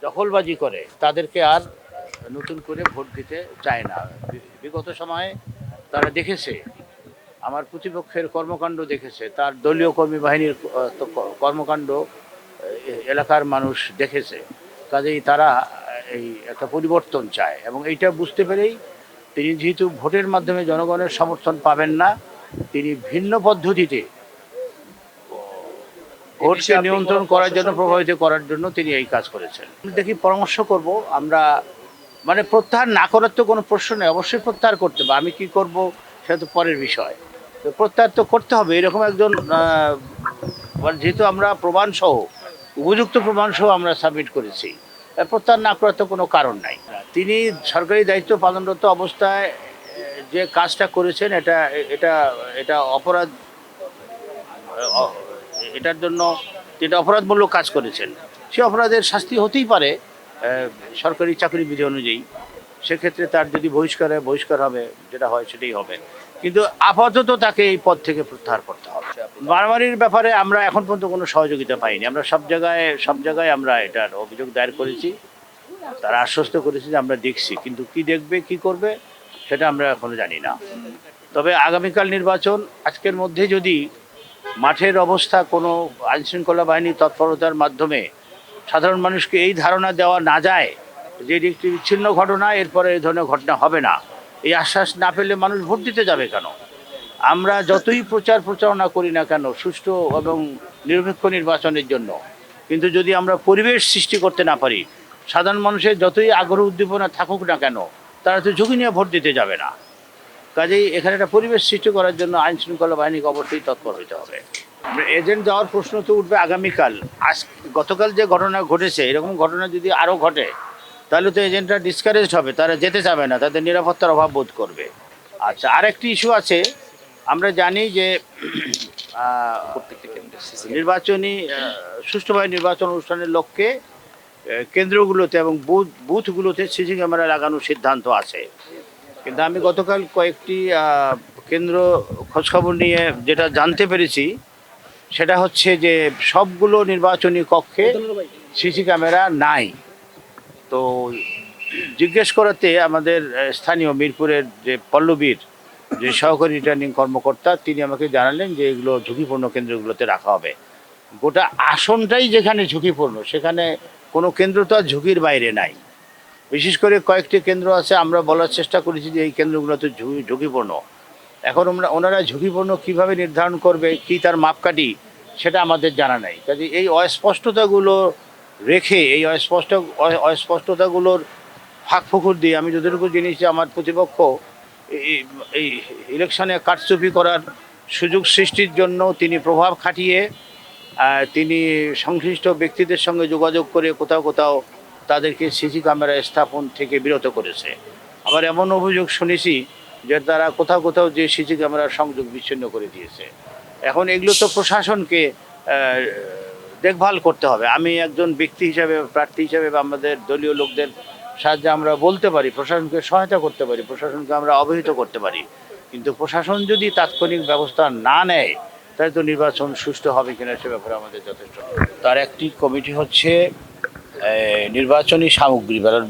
দখলবাজি করে তাদেরকে আর নতুন করে ভোট দিতে চায় না। বিগত সময়ে তারা দেখেছে, আমার প্রতিপক্ষের কর্মকাণ্ড দেখেছে, তার দলীয় কর্মী বাহিনীর কর্মকাণ্ড এলাকার মানুষ দেখেছে। কাজেই তারা এই একটা পরিবর্তন চায়, এবং এইটা বুঝতে পেরেই তিনি যেহেতু ভোটের মাধ্যমে জনগণের সমর্থন পাবেন না, তিনি ভিন্ন পদ্ধতিতে ভোটকে নিয়ন্ত্রণ করার জন্য, প্রভাবিত করার জন্য তিনি এই কাজ করেছেন। দেখি পরামর্শ করব আমরা, মানে প্রত্যাহার না করার তো কোনো প্রশ্ন নেই, অবশ্যই প্রত্যাহার করতে হবে। আমি কি করব সেটা তো পরের বিষয়, তো প্রত্যাহার তো করতে হবে। এরকম একজন যেহেতু আমরা প্রমাণসহ, উপযুক্ত প্রমাণসহ আমরা সাবমিট করেছি, প্রত্যাহার না করার তো কোনো কারণ নাই। তিনি সরকারি দায়িত্ব পালনরত অবস্থায় যে কাজটা করেছেন, এটা এটা এটা অপরাধ, এটার জন্য যেটা অপরাধমূলক কাজ করেছেন, সে অপরাধের শাস্তি হতেই পারে সরকারি চাকরি বিধি অনুযায়ী। সেক্ষেত্রে তার যদি বহিষ্কার হবে, যেটা হয় সেটাই হবে, কিন্তু আপাতত তাকে এই পদ থেকে প্রত্যাহার করতে হবে। মারামারির ব্যাপারে আমরা এখন পর্যন্ত কোনো সহযোগিতা পাইনি। আমরা সব জায়গায় আমরা এটার অভিযোগ দায়ের করেছি, তারা আশ্বস্ত করেছে যে আমরা দেখছি, কিন্তু কি দেখবে কি করবে সেটা আমরা এখনো জানি না। তবে আগামীকাল নির্বাচন, আজকের মধ্যে যদি মাঠের অবস্থা কোনো আইনশৃঙ্খলা বাহিনীর তৎপরতার মাধ্যমে সাধারণ মানুষকে এই ধারণা দেওয়া না যায় যে এটি একটি বিচ্ছিন্ন ঘটনা, এরপরে এই ধরনের ঘটনা হবে না, এই আশ্বাস না পেলে মানুষ ভোট দিতে যাবে কেন? আমরা যতই প্রচারণা করি না কেন সুষ্ঠু এবং নিরপেক্ষ নির্বাচনের জন্য, কিন্তু যদি আমরা পরিবেশ সৃষ্টি করতে না পারি, সাধারণ মানুষের যতই আগ্রহ উদ্দীপনা থাকুক না কেন, তারা তো ঝুঁকি নিয়ে ভোট দিতে যাবে না। কাজেই এখানে একটা পরিবেশ সৃষ্টি করার জন্য আইন শৃঙ্খলা বাহিনীকে অবশ্যই তৎপর হতে হবে। এজেন্ট দেওয়ার প্রশ্ন তো উঠবে আগামীকাল। গতকাল যে ঘটনা ঘটেছে, এরকম ঘটনা যদি আরও ঘটে, তাহলে তো এজেন্টরা ডিসকারেজড হবে, তারা যেতে চাবে না, তাদের নিরাপত্তার অভাব বোধ করবে। আচ্ছা, আরেকটি ইস্যু আছে। আমরা জানি যে নির্বাচনী সুষ্ঠুভাবে নির্বাচন অনুষ্ঠানের লক্ষ্যে কেন্দ্রগুলোতে এবং বুথগুলোতে সিসি ক্যামেরা লাগানোর সিদ্ধান্ত আছে। কিন্তু আমি গতকাল কয়েকটি কেন্দ্র খোঁজখবর নিয়ে যেটা জানতে পেরেছি, সেটা হচ্ছে যে সবগুলো নির্বাচনী কক্ষে সিসি ক্যামেরা নাই। তো জিজ্ঞেস করাতে আমাদের স্থানীয় মিরপুরের যে পল্লবীর যে সহকারী রিটার্নিং কর্মকর্তা, তিনি আমাকে জানালেন যে এগুলো ঝুঁকিপূর্ণ কেন্দ্রগুলোতে রাখা হবে। গোটা আসনটাই যেখানে ঝুঁকিপূর্ণ, সেখানে কোনো কেন্দ্র তো আর ঝুঁকির বাইরে নাই। বিশেষ করে কয়েকটি কেন্দ্র আছে, আমরা বলার চেষ্টা করেছি যে এই কেন্দ্রগুলো তো ঝুঁকিপূর্ণ। এখন ওনারা ঝুঁকিপূর্ণ কীভাবে নির্ধারণ করবে, কী তার মাপকাঠি, সেটা আমাদের জানা নাই। কাজে এই অস্পষ্টতাগুলো রেখে, এই অস্পষ্টতাগুলোর ফাঁকফোকর দিয়ে আমি যতটুকু জিনিস, আমার প্রতিপক্ষ এই ইলেকশনে কারচুপি করার সুযোগ সৃষ্টির জন্য তিনি প্রভাব খাটিয়ে তিনি সংশ্লিষ্ট ব্যক্তিদের সঙ্গে যোগাযোগ করে কোথাও তাদেরকে সিসি ক্যামেরা স্থাপন থেকে বিরত করেছে। আবার এমন অভিযোগ শুনেছি যে তারা কোথাও যে সিসি ক্যামেরার সংযোগ বিচ্ছিন্ন করে দিয়েছে। এখন এগুলো তো প্রশাসনকে দেখভাল করতে হবে। আমি একজন ব্যক্তি হিসাবে, প্রার্থী হিসাবে বা আমাদের দলীয় লোকদের সাহায্যে আমরা বলতে পারি, প্রশাসনকে সহায়তা করতে পারি, প্রশাসনকে আমরা অবহিত করতে পারি, কিন্তু প্রশাসন যদি তাৎক্ষণিক ব্যবস্থা না নেয়, তাহলে তো নির্বাচন সুষ্ঠু হবে কিনা সে ব্যাপারে আমাদের যথেষ্ট। তার একটি কমিটি হচ্ছে নির্বাচনী সামগ্রী, ব্যালট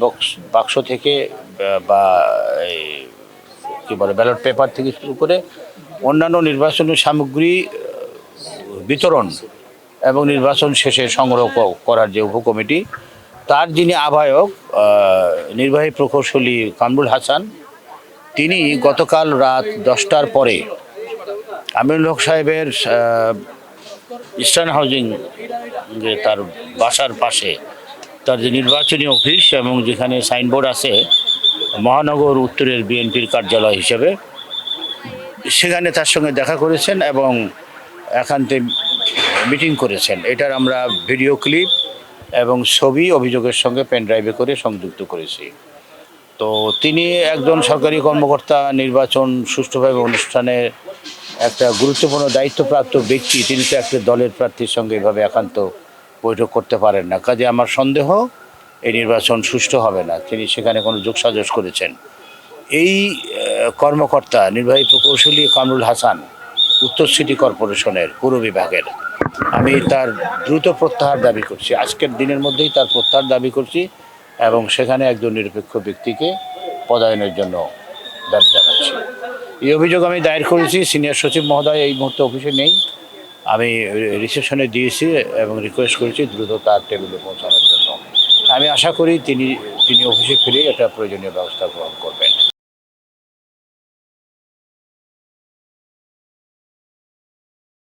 বাক্স থেকে বা কী বলে ব্যালট পেপার থেকে শুরু করে অন্যান্য নির্বাচনী সামগ্রী বিতরণ এবং নির্বাচন শেষে সংগ্রহ করার যে উপকমিটি, তার যিনি আহ্বায়ক নির্বাহী প্রকৌশলী কামরুল হাসান, তিনি গতকাল রাত 10টার পরে আমিনুল হক সাহেবের ইস্টার্ন হাউজিং, যে তার বাসার পাশে তার যে নির্বাচনী অফিস এবং যেখানে সাইনবোর্ড আছে মহানগর উত্তরের বিএনপির কার্যালয় হিসেবে, সেখানে তার সঙ্গে দেখা করেছেন এবং একান্তে মিটিং করেছেন। এটার আমরা ভিডিও ক্লিপ এবং ছবি অভিযোগের সঙ্গে পেনড্রাইভে করে সংযুক্ত করেছি। তো তিনি একজন সরকারি কর্মকর্তা, নির্বাচন সুষ্ঠুভাবে অনুষ্ঠানের একটা গুরুত্বপূর্ণ দায়িত্বপ্রাপ্ত ব্যক্তি, তিনি তো একটা দলের প্রার্থীর সঙ্গে এভাবে একান্ত বৈঠক করতে পারেন না। কাজে আমার সন্দেহ এই নির্বাচন সুষ্ঠু হবে না। তিনি সেখানে কোনো যোগসাজশ করেছেন। এই কর্মকর্তা নির্বাহী প্রকৌশলী কামরুল হাসান উত্তর সিটি কর্পোরেশনের পুর বিভাগের, আমি তার দ্রুত প্রত্যাহার দাবি করছি, আজকের দিনের মধ্যেই তার প্রত্যাহার দাবি করছি এবং সেখানে একজন নিরপেক্ষ ব্যক্তিকে পদায়নের জন্য দাবি জানাচ্ছি। এই অভিযোগ আমি দায়ের করেছি। সিনিয়র সচিব মহোদয় এই মুহূর্তে অফিসে নেই, আমি রিসেপশনে দিয়েছি এবং রিকোয়েস্ট করেছি দ্রুত তার টেবিলে পৌঁছানোর জন্য। আমি আশা করি তিনি অফিসে ফিরে একটা প্রয়োজনীয় ব্যবস্থা গ্রহণ করবেন।